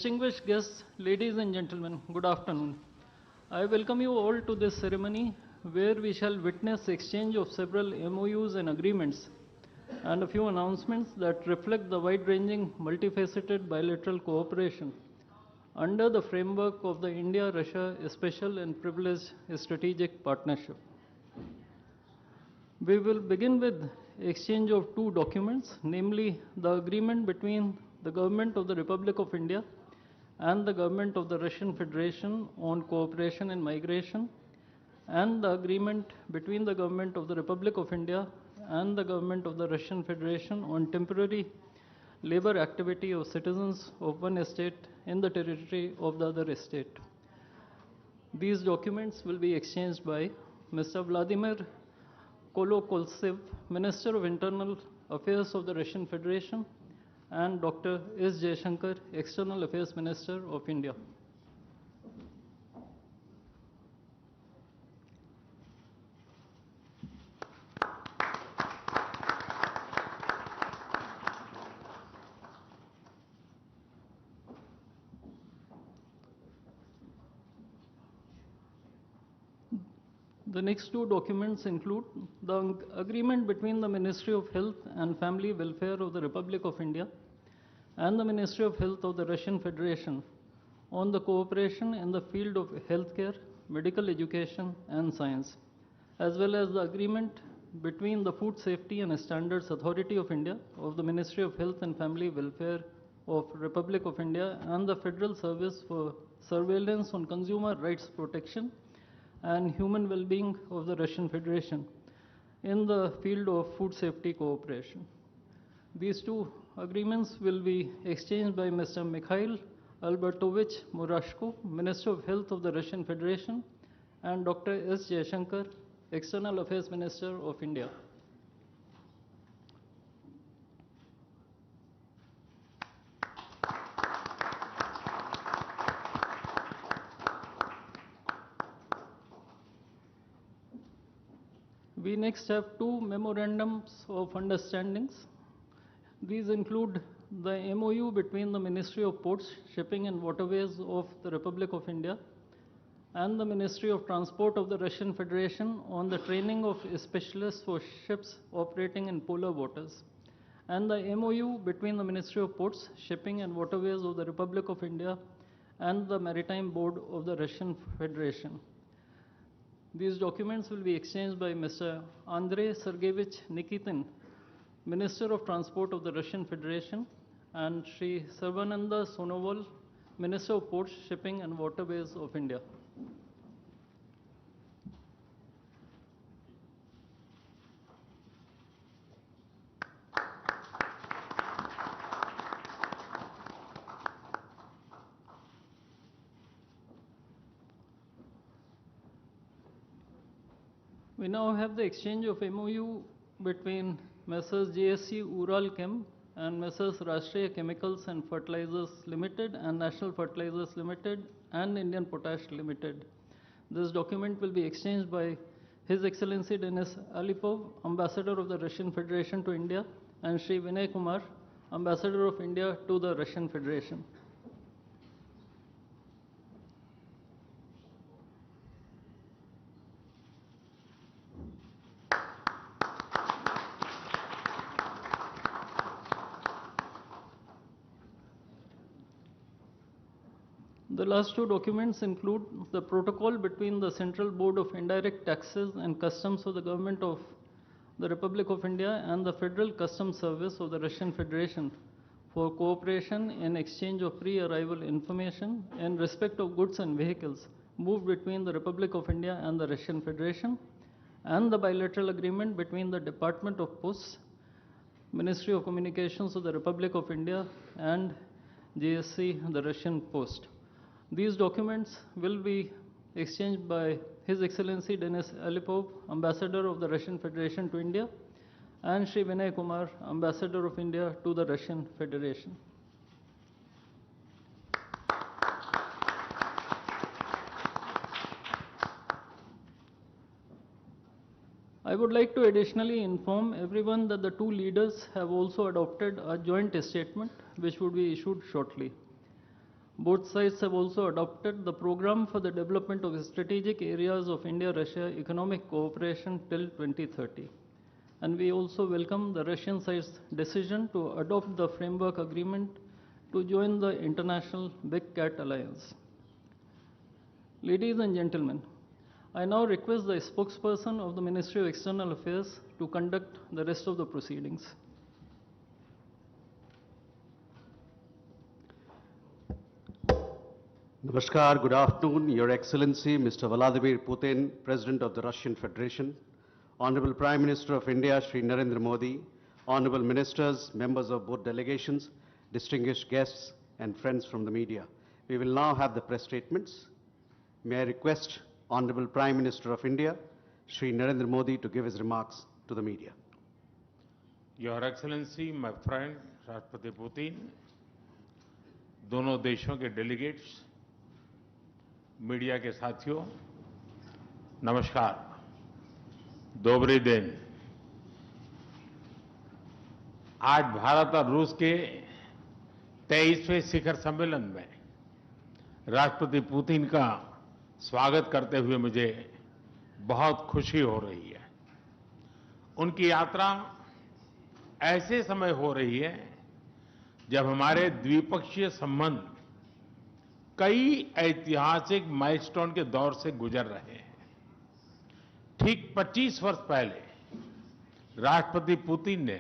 Distinguished guests, ladies and gentlemen, good afternoon. I welcome you all to this ceremony where we shall witness exchange of several MOUs and agreements and a few announcements that reflect the wide-ranging, multifaceted bilateral cooperation under the framework of the India-Russia Special and Privileged Strategic Partnership. We will begin with exchange of two documents, namely the agreement between the Government of the Republic of India and the Government of the Russian Federation on cooperation in migration, and the agreement between the Government of the Republic of India and the Government of the Russian Federation on temporary labor activity of citizens of one state in the territory of the other state. These documents will be exchanged by Mr. Vladimir Kolokoltsev, Minister of Internal Affairs of the Russian Federation, and Dr. S. Jaishankar, External Affairs Minister of India. The next two documents include the agreement between the Ministry of Health and Family Welfare of the Republic of India and the Ministry of Health of the Russian Federation on the cooperation in the field of healthcare, medical education, and science, as well as the agreement between the Food Safety and Standards Authority of India of the Ministry of Health and Family Welfare of Republic of India and the Federal Service for Surveillance on Consumer Rights Protection and Human Well-being of the Russian Federation in the field of food safety cooperation. These two agreements will be exchanged by Mr. Mikhail Albertovich Murashko, Minister of Health of the Russian Federation, and Dr. S. Jaishankar, External Affairs Minister of India. We next have two memorandums of understandings. These include the MOU between the Ministry of Ports, Shipping and Waterways of the Republic of India and the Ministry of Transport of the Russian Federation on the training of specialists for ships operating in polar waters, and the MOU between the Ministry of Ports, Shipping and Waterways of the Republic of India and the Maritime Board of the Russian Federation. These documents will be exchanged by Mr. Andrei Sergeyevich Nikitin, Minister of Transport of the Russian Federation, and Sri Sarvananda Sonoval, Minister of Ports, Shipping and Waterways of India. We now have the exchange of MOU between Messrs. GSC Ural Chem and Messrs. Rashtriya Chemicals and Fertilizers Limited and National Fertilizers Limited and Indian Potash Limited. This document will be exchanged by His Excellency Denis Alipov, Ambassador of the Russian Federation to India, and Sri Vinay Kumar, Ambassador of India to the Russian Federation. The last two documents include the protocol between the Central Board of Indirect Taxes and Customs of the Government of the Republic of India and the Federal Customs Service of the Russian Federation for cooperation in exchange of pre-arrival information in respect of goods and vehicles moved between the Republic of India and the Russian Federation, and the bilateral agreement between the Department of Posts, Ministry of Communications of the Republic of India, and GSC, the Russian Post. These documents will be exchanged by His Excellency Denis Alipov, Ambassador of the Russian Federation to India, and Sri Vinay Kumar, Ambassador of India to the Russian Federation. I would like to additionally inform everyone that the two leaders have also adopted a joint statement which would be issued shortly. Both sides have also adopted the program for the development of strategic areas of India-Russia economic cooperation till 2030. And we also welcome the Russian side's decision to adopt the framework agreement to join the international Big Cat Alliance. Ladies and gentlemen, I now request the spokesperson of the Ministry of External Affairs to conduct the rest of the proceedings. Namaskar, good afternoon, Your Excellency, Mr. Vladimir Putin, President of the Russian Federation, Honorable Prime Minister of India, Shri Narendra Modi, Honorable Ministers, members of both delegations, distinguished guests, and friends from the media. We will now have the press statements. May I request Honorable Prime Minister of India, Shri Narendra Modi, to give his remarks to the media. Your Excellency, my friend, Rashtrapati Putin, दोनों देशों के delegates, media के साथियों, नमस्कार, दोबरे दिन। आज भारत और रूस के 23वें शिखर सम्मेलन में राष्ट्रपति पुतिन का स्वागत करते हुए मुझे बहुत खुशी हो रही है। उनकी यात्रा ऐसे समय हो रही है जब हमारे द्विपक्षीय संबंध कई ऐतिहासिक माइलस्टोन के दौर से गुजर रहे हैं। ठीक 25 वर्ष पहले राष्ट्रपति पुतिन ने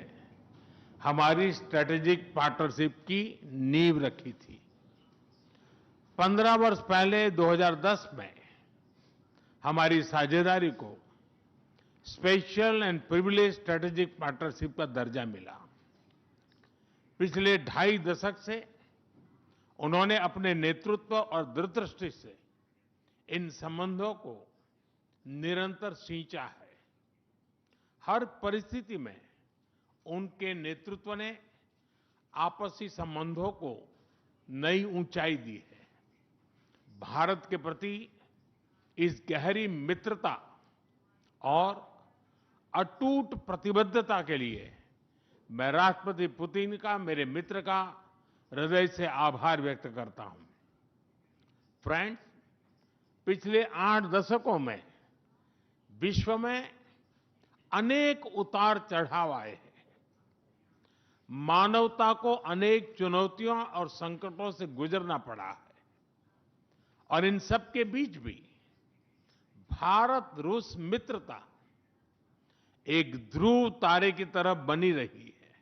हमारी स्ट्रेटेजिक पार्टनरशिप की नींव रखी थी। 15 वर्ष पहले 2010 में हमारी साझेदारी को special and privilege strategic partnership का दर्जा मिला। पिछले 2.5 दशक से उन्होंने अपने नेतृत्व और दूरदृष्टि से इन संबंधों को निरंतर सींचा है। हर परिस्थिति में उनके नेतृत्व ने आपसी संबंधों को नई ऊंचाई दी है। भारत के प्रति इस गहरी मित्रता और अटूट प्रतिबद्धता के लिए मैं राष्ट्रपति पुतिन का, मेरे मित्र का हृदय से आभार व्यक्त करता हूं। फ्रेंड्स, पिछले 8 दशकों में विश्व में अनेक उतार चढ़ाव आए हैं। मानवता को अनेक चुनौतियों और संकटों से गुजरना पड़ा है और इन सब के बीच भी भारत रूस मित्रता एक ध्रुव तारे की तरह बनी रही है।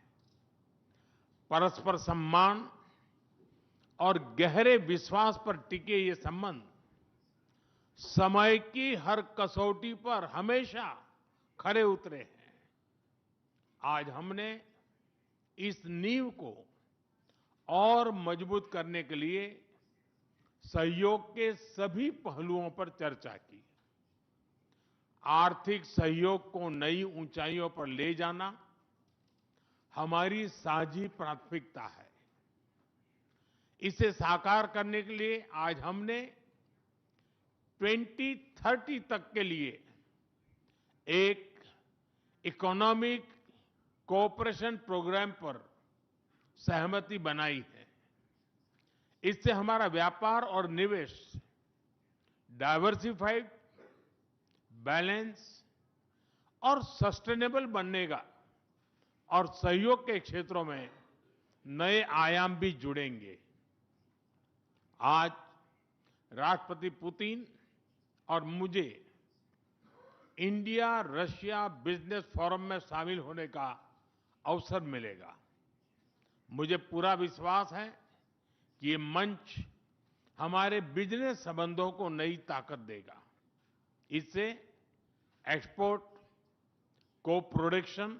परस्पर सम्मान और गहरे विश्वास पर टिके ये संबंध समय की हर कसौटी पर हमेशा खरे उतरे हैं। आज हमने इस नींव को और मजबूत करने के लिए सहयोग के सभी पहलुओं पर चर्चा की। आर्थिक सहयोग को नई ऊंचाइयों पर ले जाना हमारी साझी प्राथमिकता है। इसे साकार करने के लिए आज हमने 2030 तक के लिए एक इकोनॉमिक कोऑपरेशन प्रोग्राम पर सहमति बनाई है। इससे हमारा व्यापार और निवेश डाइवर्सिफाइड, बैलेंस और सस्टेनेबल बनेगा और सहयोग के क्षेत्रों में नए आयाम भी जुड़ेंगे। आज राष्ट्रपति पुतिन और मुझे इंडिया रशिया बिजनेस फोरम में शामिल होने का अवसर मिलेगा। मुझे पूरा विश्वास है कि ये मंच हमारे बिजनेस संबंधों को नई ताकत देगा। इससे एक्सपोर्ट, को प्रोडक्शन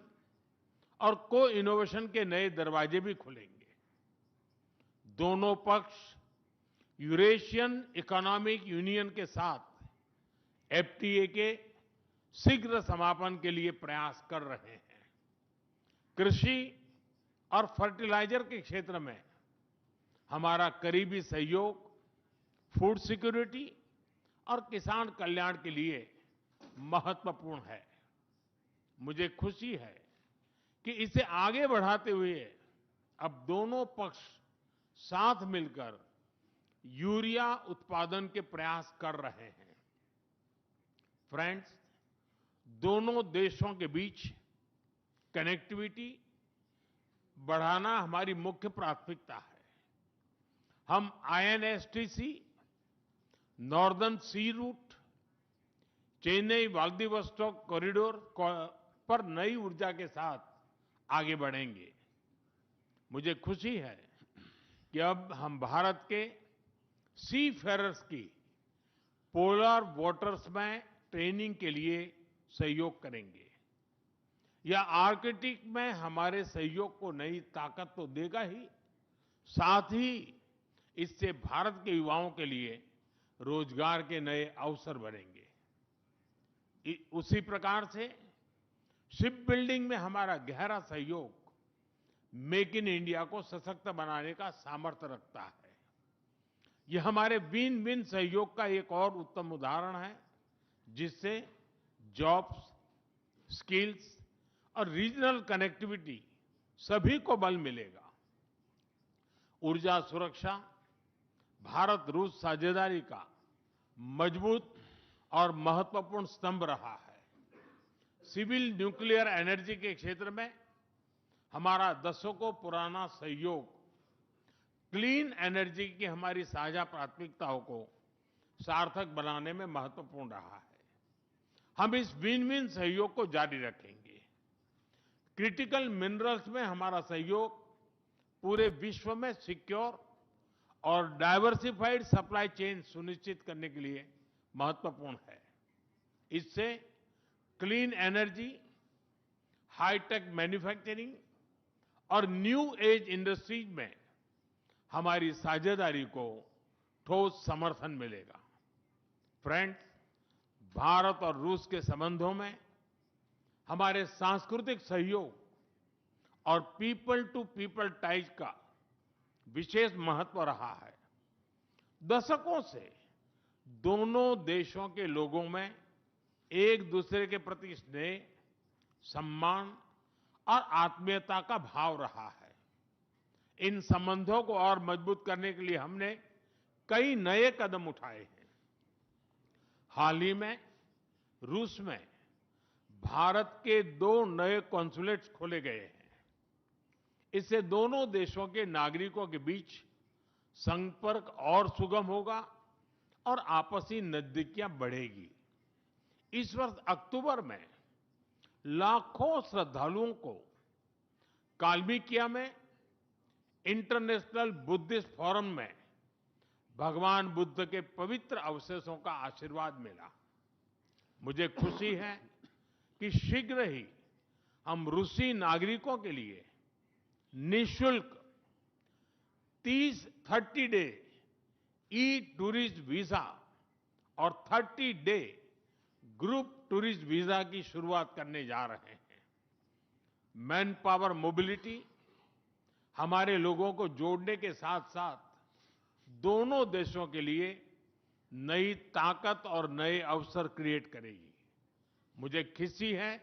और को इनोवेशन के नए दरवाजे भी खुलेंगे। दोनों पक्ष यूरेशियन इकोनॉमिक यूनियन के साथ एफटीए के शीघ्र समापन के लिए प्रयास कर रहे हैं। कृषि और फर्टिलाइजर के क्षेत्र में हमारा करीबी सहयोग फूड सिक्योरिटी और किसान कल्याण के लिए महत्वपूर्ण है। मुझे खुशी है कि इसे आगे बढ़ाते हुए अब दोनों पक्ष साथ मिलकर यूरिया उत्पादन के प्रयास कर रहे हैं। फ्रेंड्स, दोनों देशों के बीच कनेक्टिविटी बढ़ाना हमारी मुख्य प्राथमिकता है। हम आईएनएसटीसी, नॉर्दर्न सी रूट, चेन्नई व्लादिवोस्टोक कॉरिडोर पर नई ऊर्जा के साथ आगे बढ़ेंगे। मुझे खुशी है कि अब हम भारत के सी फेरर्स की पोलर वाटर्स में ट्रेनिंग के लिए सहयोग करेंगे। यह आर्कटिक में हमारे सहयोग को नई ताकत तो देगा ही, साथ ही इससे भारत के युवाओं के लिए रोजगार के नए अवसर बनेंगे। उसी प्रकार से शिप बिल्डिंग में हमारा गहरा सहयोग मेक इन इंडिया को सशक्त बनाने का सामर्थ्य रखता है। यह हमारे विन विन सहयोग का एक और उत्तम उदाहरण है, जिससे जॉब्स, स्किल्स और रीजनल कनेक्टिविटी सभी को बल मिलेगा। ऊर्जा सुरक्षा भारत रूस साझेदारी का मजबूत और महत्वपूर्ण स्तंभ रहा है। सिविल न्यूक्लियर एनर्जी के क्षेत्र में हमारा दशकों पुराना सहयोग क्लीन एनर्जी की हमारी साझा प्राथमिकताओं को सार्थक बनाने में महत्वपूर्ण रहा है। हम इस विन विन सहयोग को जारी रखेंगे। क्रिटिकल मिनरल्स में हमारा सहयोग पूरे विश्व में सिक्योर और डाइवर्सिफाइड सप्लाई चेन सुनिश्चित करने के लिए महत्वपूर्ण है। इससे क्लीन एनर्जी, हाईटेक मैन्युफैक्चरिंग और न्यू एज इंडस्ट्रीज में हमारी साझेदारी को ठोस समर्थन मिलेगा। फ्रेंड्स, भारत और रूस के संबंधों में हमारे सांस्कृतिक सहयोग और पीपल टू पीपल टाइज का विशेष महत्व रहा है। दशकों से दोनों देशों के लोगों में एक दूसरे के प्रति स्नेह, सम्मान और आत्मीयता का भाव रहा है। इन संबंधों को और मजबूत करने के लिए हमने कई नए कदम उठाए हैं। हाल ही में रूस में भारत के 2 नए कॉन्सुलेट्स खोले गए हैं। इससे दोनों देशों के नागरिकों के बीच संपर्क और सुगम होगा और आपसी नजदीकियां बढ़ेगी। इस वर्ष अक्टूबर में लाखों श्रद्धालुओं को काल्मिकिया में इंटरनेशनल बुद्धिस्ट फोरम में भगवान बुद्ध के पवित्र अवशेषों का आशीर्वाद मिला। मुझे खुशी है कि शीघ्र ही हम रूसी नागरिकों के लिए निःशुल्क 30 डे ई टूरिस्ट वीजा और 30 डे ग्रुप टूरिस्ट वीजा की शुरुआत करने जा रहे हैं। मैन पावर मोबिलिटी हमारे लोगों को जोड़ने के साथ साथ दोनों देशों के लिए नई ताकत और नए अवसर क्रिएट करेगी। मुझे खुशी है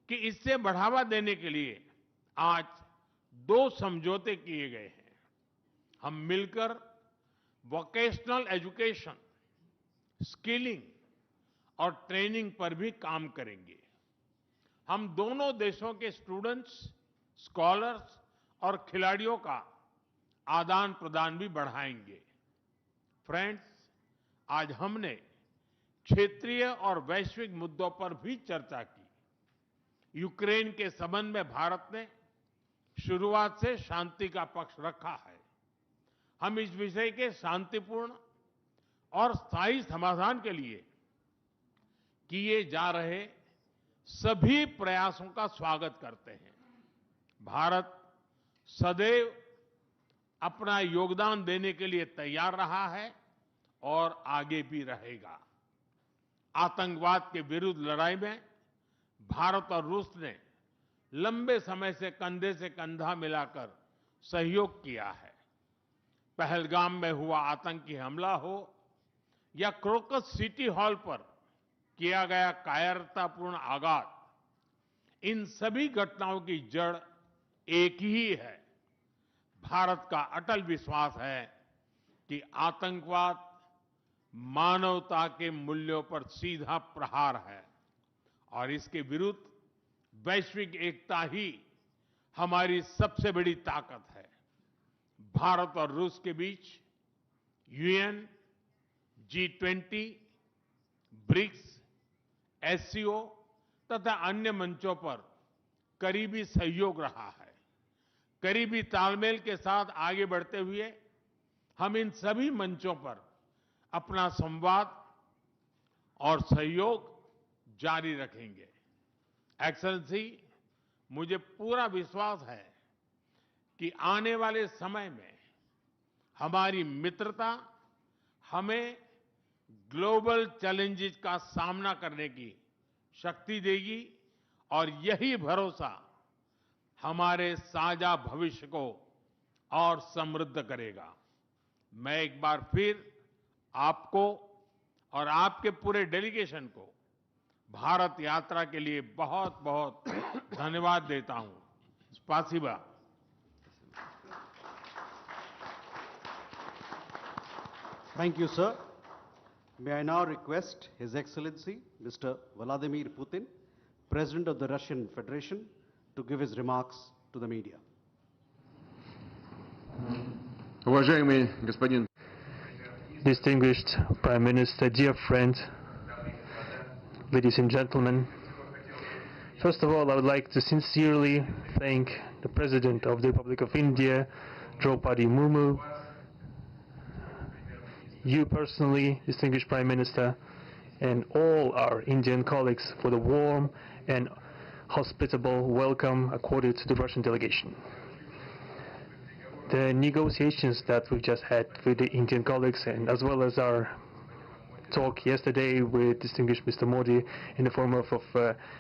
कि इससे बढ़ावा देने के लिए आज 2 समझौते किए गए हैं। हम मिलकर वोकेशनल एजुकेशन, स्किलिंग और ट्रेनिंग पर भी काम करेंगे। हम दोनों देशों के स्टूडेंट्स, स्कॉलर्स और खिलाड़ियों का आदान प्रदान भी बढ़ाएंगे। फ्रेंड्स, आज हमने क्षेत्रीय और वैश्विक मुद्दों पर भी चर्चा की। यूक्रेन के संबंध में भारत ने शुरुआत से शांति का पक्ष रखा है। हम इस विषय के शांतिपूर्ण और स्थायी समाधान के लिए किए जा रहे सभी प्रयासों का स्वागत करते हैं। भारत सदैव अपना योगदान देने के लिए तैयार रहा है और आगे भी रहेगा। आतंकवाद के विरुद्ध लड़ाई में भारत और रूस ने लंबे समय से कंधा मिलाकर सहयोग किया है। पहलगाम में हुआ आतंकी हमला हो या क्रोकस सिटी हॉल पर किया गया कायरतापूर्ण आघात, इन सभी घटनाओं की जड़ एक ही है। भारत का अटल विश्वास है कि आतंकवाद मानवता के मूल्यों पर सीधा प्रहार है और इसके विरुद्ध वैश्विक एकता ही हमारी सबसे बड़ी ताकत है। भारत और रूस के बीच यूएन, G20, ब्रिक्स, एससीओ तथा अन्य मंचों पर करीबी सहयोग रहा है। करीबी तालमेल के साथ आगे बढ़ते हुए हम इन सभी मंचों पर अपना संवाद और सहयोग जारी रखेंगे। एक्सेलेंसी, मुझे पूरा विश्वास है कि आने वाले समय में हमारी मित्रता हमें ग्लोबल चैलेंजेस का सामना करने की शक्ति देगी और यही भरोसा हमारे साझा भविष्य को और समृद्ध करेगा। मैं एक बार फिर आपको और आपके पूरे डेलीगेशन को भारत यात्रा के लिए बहुत बहुत धन्यवाद देता हूं। स्पासिबा। Thank you, sir. May I now request His Excellency, Mr. Vladimir Putin, President of the Russian Federation, to give his remarks to the media. Уважаемый господин Distinguished Prime Minister, dear friend, ladies and gentlemen, first of all, I would like to sincerely thank the President of the Republic of India, Draupadi Murmu, you personally, distinguished Prime Minister, and all our Indian colleagues for the warm and hospitable welcome accorded to the Russian delegation. The negotiations that we just had with the Indian colleagues, and as well as our talk yesterday with distinguished Mr. Modi in the form of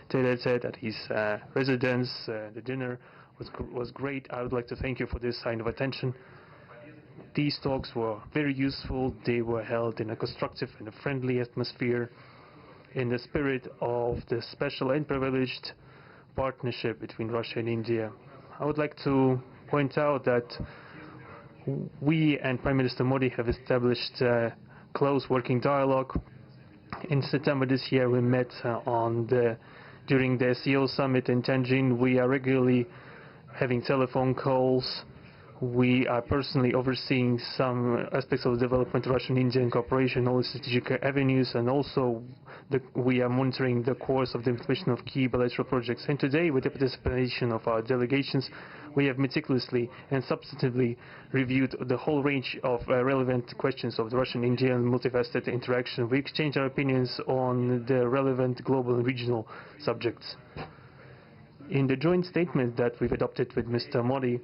tete-a-tete at his residence, the dinner was great. I would like to thank you for this sign of attention. These talks were very useful. They were held in a constructive and a friendly atmosphere in the spirit of the special and privileged partnership between Russia and India. I would like to point out that we and Prime Minister Modi have established a close working dialogue. In September this year, we met during the SEO summit in Tianjin. We are regularly having telephone calls. We are personally overseeing some aspects of the development of Russian-Indian cooperation, all the strategic avenues, and also we are monitoring the course of the implementation of key bilateral projects. And today, with the participation of our delegations, we have meticulously and substantively reviewed the whole range of relevant questions of the Russian-Indian multifaceted interaction. We exchanged our opinions on the relevant global and regional subjects. In the joint statement that we've adopted with Mr. Modi,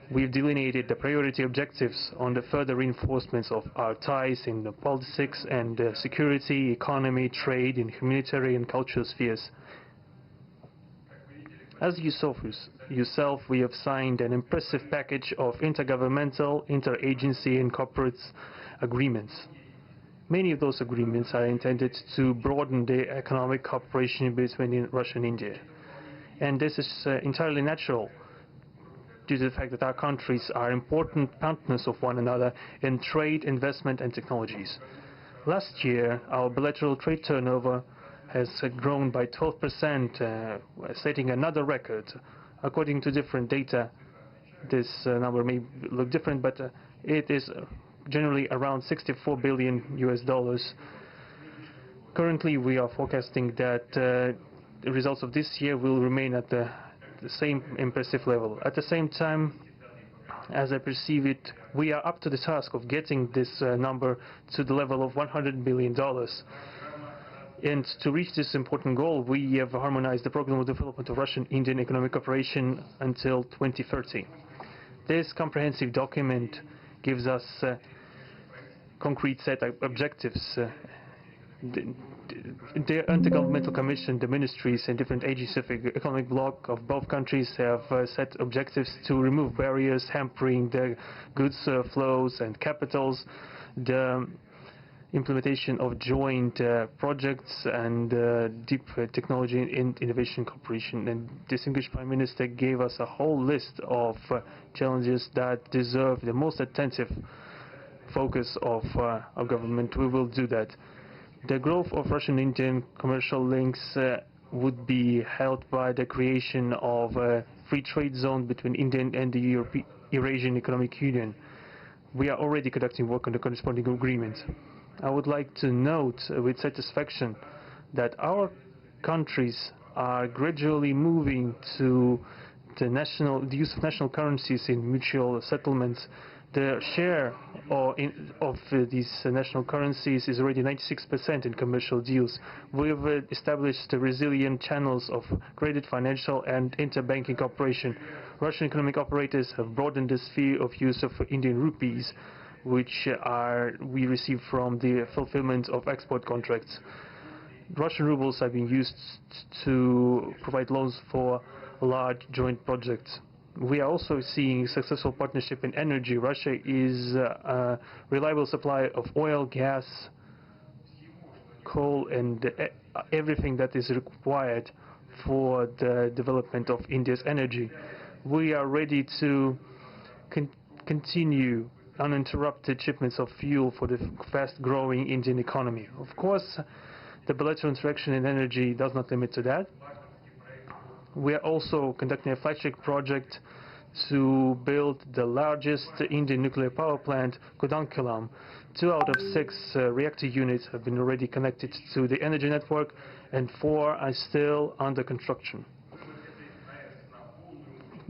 we've delineated the priority objectives on the further reinforcements of our ties in the politics and security, economy, trade, and humanitarian and cultural spheres. As you saw yourself, we have signed an impressive package of intergovernmental, interagency, and corporate agreements. Many of those agreements are intended to broaden the economic cooperation between Russia and India. And this is entirely natural, due to the fact that our countries are important partners of one another in trade, investment, and technologies. Last year, our bilateral trade turnover has grown by 12%, setting another record. According to different data, this number may look different, but it is generally around $64 billion US. Currently, we are forecasting that the results of this year will remain at the same impressive level. At the same time, as I perceive it, we are up to the task of getting this number to the level of $100 billion. And to reach this important goal, we have harmonized the program of development of Russian-Indian economic cooperation until 2030. This comprehensive document gives us a concrete set of objectives. The Intergovernmental Commission, the ministries and different agencies of the economic bloc of both countries have set objectives to remove barriers hampering the goods flows and capitals, the implementation of joint projects and deep technology and innovation cooperation. And distinguished Prime Minister gave us a whole list of challenges that deserve the most attentive focus of our government, we will do that. The growth of Russian-Indian commercial links would be helped by the creation of a free trade zone between India and the Eurasian Economic Union. We are already conducting work on the corresponding agreement. I would like to note with satisfaction that our countries are gradually moving to the use of national currencies in mutual settlements. The share of these national currencies is already 96% in commercial deals. We've established resilient channels of credit, financial and interbanking cooperation. Russian economic operators have broadened the sphere of use of Indian rupees, which we receive from the fulfillment of export contracts. Russian rubles are being used to provide loans for large joint projects. We are also seeing successful partnership in energy. Russia is a reliable supplier of oil, gas, coal and everything that is required for the development of India's energy. We are ready to continue uninterrupted shipments of fuel for the fast-growing Indian economy. Of course, the bilateral interaction in energy does not limit to that. We are also conducting a flagship project to build the largest Indian nuclear power plant, Kudankulam. 2 out of 6 reactor units have been already connected to the energy network and 4 are still under construction.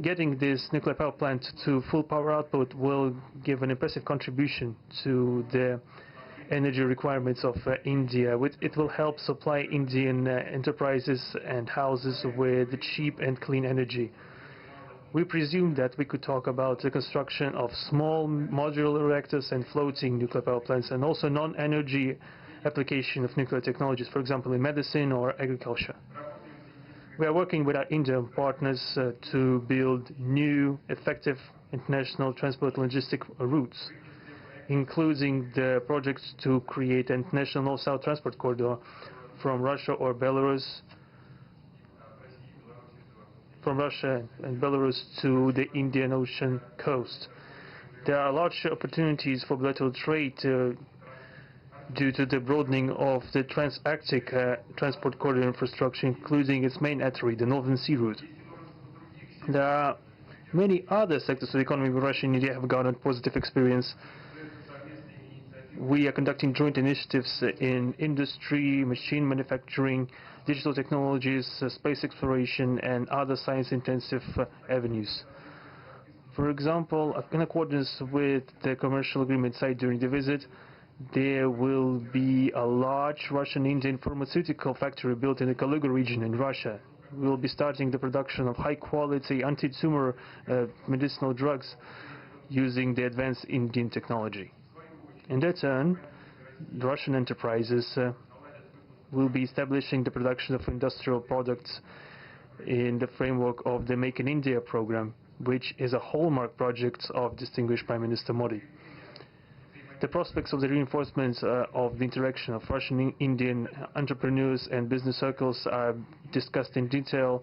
Getting this nuclear power plant to full power output will give an impressive contribution to the energy requirements of India. It will help supply Indian enterprises and houses with cheap and clean energy. We presume that we could talk about the construction of small modular reactors and floating nuclear power plants, and also non-energy application of nuclear technologies, for example in medicine or agriculture. We are working with our Indian partners to build new, effective international transport logistic routes, including the projects to create an international north-south transport corridor from Russia and Belarus to the Indian Ocean coast. There are large opportunities for bilateral trade due to the broadening of the trans-Arctic transport corridor infrastructure, including its main artery, the Northern Sea Route. There are many other sectors of the economy where Russia and India have garnered positive experience. We are conducting joint initiatives in industry, machine manufacturing, digital technologies, space exploration, and other science-intensive avenues. For example, in accordance with the commercial agreement signed during the visit, there will be a large Russian-Indian pharmaceutical factory built in the Kaluga region in Russia. We will be starting the production of high-quality anti-tumor medicinal drugs using the advanced Indian technology. In their turn, the Russian enterprises will be establishing the production of industrial products in the framework of the Make in India program, which is a hallmark project of distinguished Prime Minister Modi. The prospects of the reinforcement of the interaction of Russian-Indian entrepreneurs and business circles are discussed in detail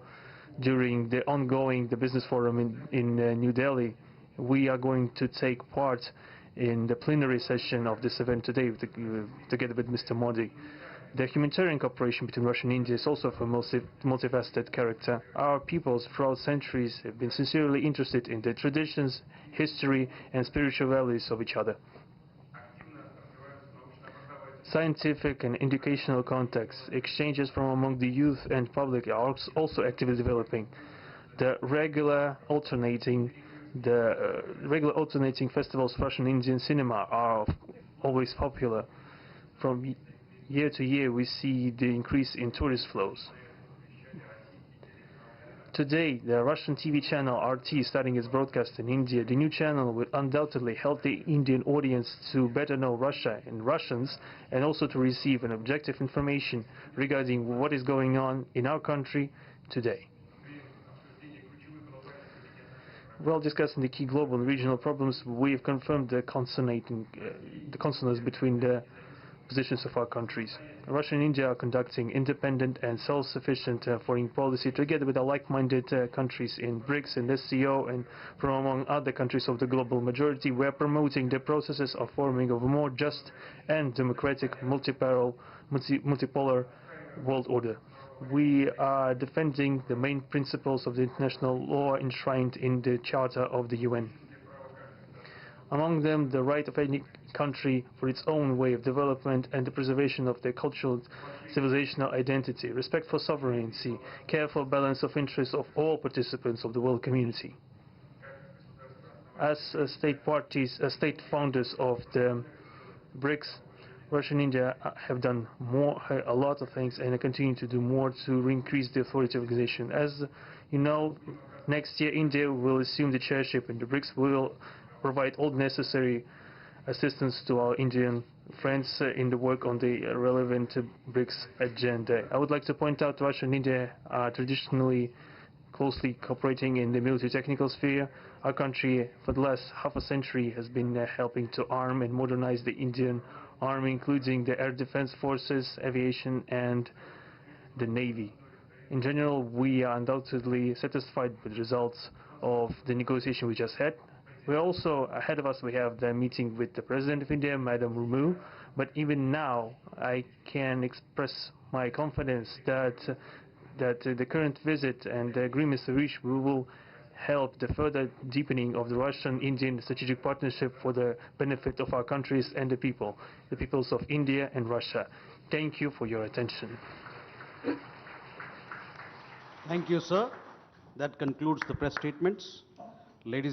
during the ongoing Business Forum in New Delhi. We are going to take part in the plenary session of this event today together with Mr. Modi. The humanitarian cooperation between Russia and India is also of a multifaceted character. Our peoples throughout centuries have been sincerely interested in the traditions, history and spiritual values of each other. Scientific and educational contacts, exchanges from among the youth and public are also actively developing. The regular alternating festivals of Russian Indian cinema are always popular. From year to year we see the increase in tourist flows. Today, the Russian TV channel RT starting its broadcast in India. The new channel will undoubtedly help the Indian audience to better know Russia and Russians, and also to receive an objective information regarding what is going on in our country today. While discussing the key global and regional problems, we have confirmed the consonance between the positions of our countries. Russia and India are conducting independent and self-sufficient foreign policy together with the like-minded countries in BRICS and SCO, and from among other countries of the global majority. We are promoting the processes of forming of a more just and democratic multipolar world order. We are defending the main principles of the international law enshrined in the Charter of the UN. Among them, the right of any country for its own way of development and the preservation of their cultural civilizational identity, respect for sovereignty, careful balance of interests of all participants of the world community. As state founders of the BRICS, Russia and India have done a lot of things and continue to do more to increase the authority of the organization. As you know, next year India will assume the chairship and the BRICS will provide all necessary assistance to our Indian friends in the work on the relevant BRICS agenda. I would like to point out Russia and India are traditionally closely cooperating in the military technical sphere. Our country for the last half a century has been helping to arm and modernize the Indian Army, including the air defense forces, aviation and the Navy. In general, we are undoubtedly satisfied with the results of the negotiation we just had. We also, ahead of us, we have the meeting with the President of India, Madam Murmu, but even now I can express my confidence that the current visit and the agreements reached will help the further deepening of the Russian-Indian strategic partnership for the benefit of our countries and the peoples of India and Russia. Thank you for your attention. Thank you, sir. That concludes the press statements. Ladies and